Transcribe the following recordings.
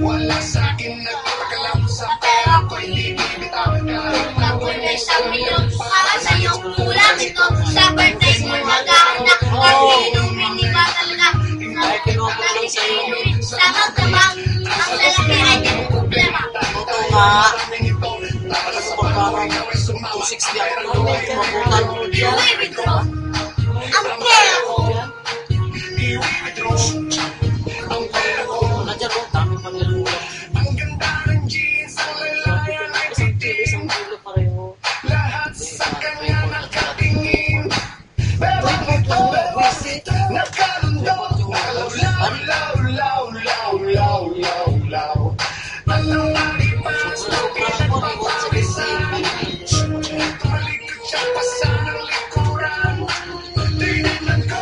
Wala sa'kin nagpapakalam sa pera ko, hindi bibitaw ka. Ako'y may 1,000,000 para sa'yo, kulang ito. Sa birthday mo maghahanda, at inumin ni ba talaga? Sa magkabang, ang lalaki ay di mo problema. Totoo nga. Ano ba parang 260 ako mabutan mo dyan? Uy, withdraw. Ang pera ko. Ang pera ko, Nandiyan mo, dami pa nilulang. ang ganda ng jeans, ang lalayan ay titim. Isang kilo pareho. Lahat sa kanya nakatingin. Pero ito, nakalundok, nakalaw, law, law, law, law, law, law. Anong maripas na pinagpapawisan? Tumalikod siya pa sa ng likuran. Tininan ko,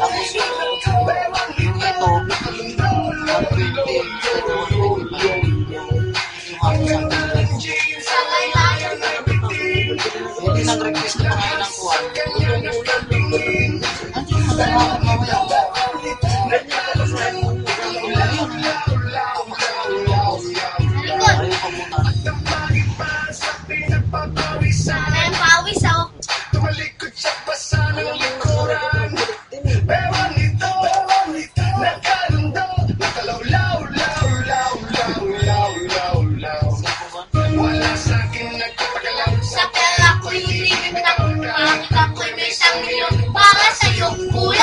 bewang ito, nakalundok, law, law, law, law, law. Ang ganda ng jeans, ang lalayan ay titim. Hindi nag-request na mga ilang kuwan. May pawis ako. Tumalikod siya pa sa ng likuran. Bewang ito, nakalundok, nakalawlaw, law, law, law, law, law, law. Wala sa'kin nagpapagalam Sa pera ko'y hindi bibitaw. Bakit ako'y may 1,000,000 para sa'yo, kulang